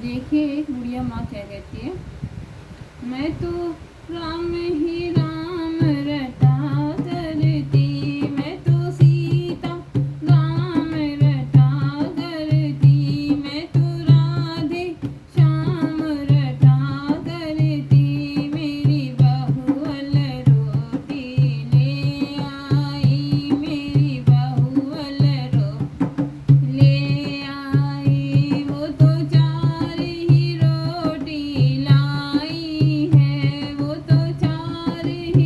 देखिए एक बुढ़िया माँ क्या कहती है। मैं तो राम ही राम रटा करती, मैं तो सीता राम रटा करती, मैं तो राधे श्याम रटा करती, मेरी बहुअल रोटी ले आई, मेरी बहुअल रोटी ले आई, वो तो चार ही रोटी लाई है, वो तो चार ही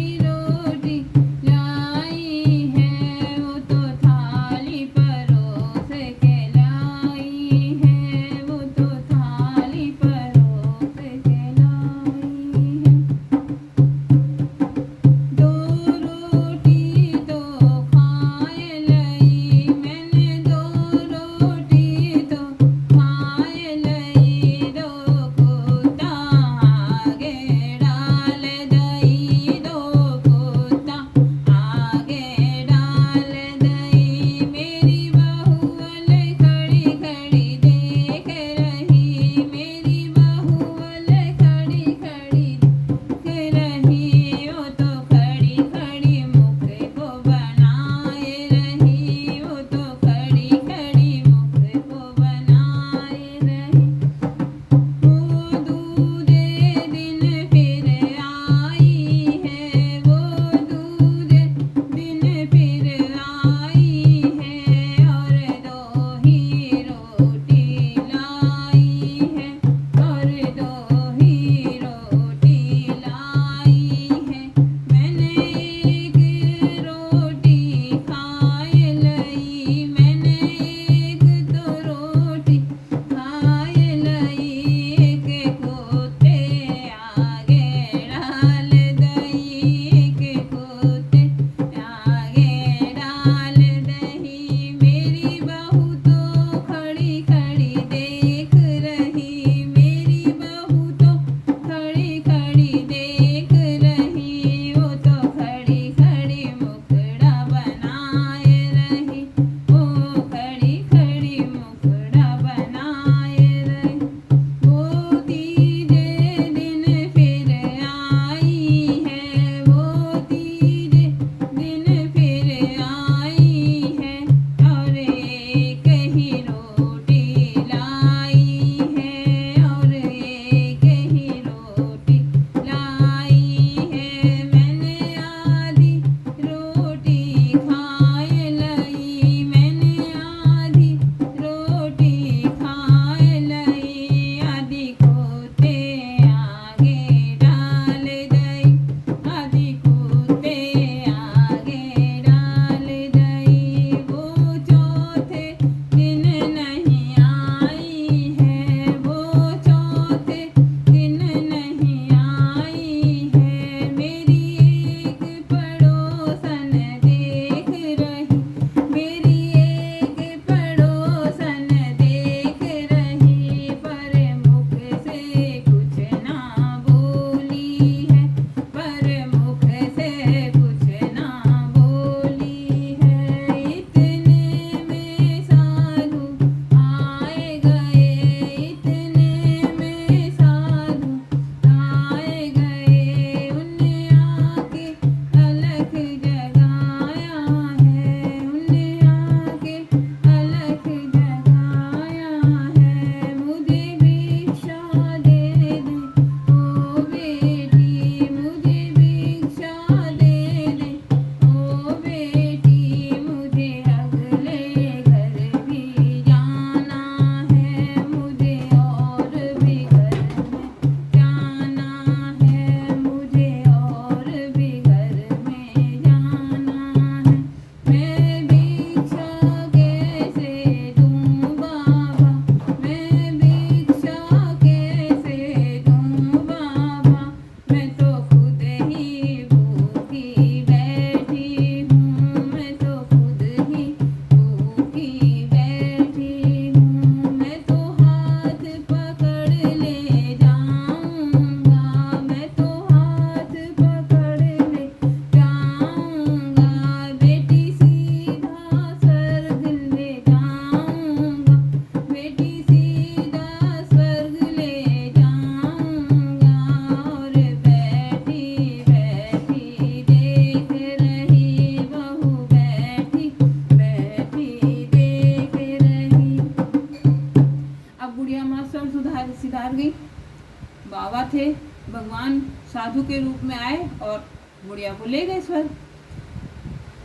बाबा थे, भगवान साधु के रूप में आए और गुड़िया को ले गए स्वर्ग।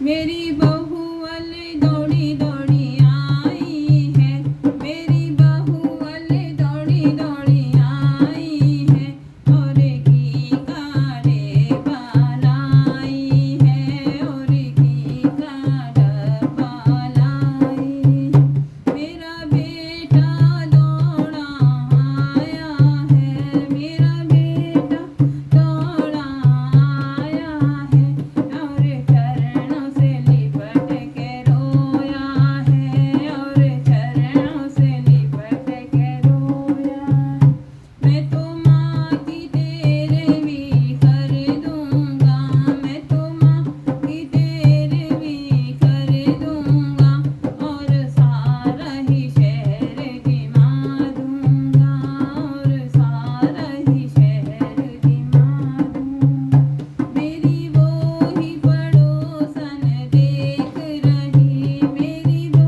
मेरी बहू वाले दौड़ी दौड़ी आई है, मेरी बहू वाले दौड़ी दौड़ी आई है, और घी का डब्बा लाई है, और घी का डब्बा लाई। मेरा बेटा दौड़ा आया है, मेरा बेटा दौड़ा आया है, और चरणों से लिपट के रोया है, और चरणों से लिपट के रोया है। मैं तो माँ की तेरे भी कर दूंगा, मैं तो माँ की तेरे भी कर दूंगा, और सारा ही शहर घुमा दूंगा, और सारा ही शहर घुमा दूंगा। मेरी वो ही पड़ोसन देख रही, मेरी वो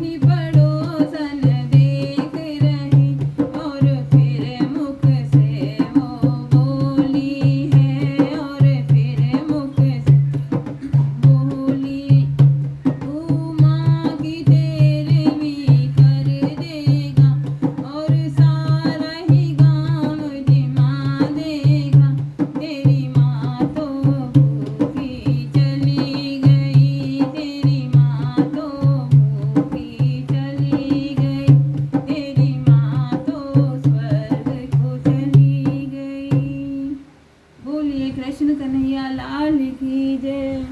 ही पड़ोसन देख रही, और फिर मुख से वो बोली है, और फिर मुख से बोली, तू माँ की तेरे भी कर देगा, और सारा ही गाँव जिमा देगा। तेरी माँ तो भूखी चली गई, तेरी माँ तो भूखी चली गई, तेरी माँ तो स्वर्ग को चली गई। बोलिए कृष्ण कन्हैया लाल की जय।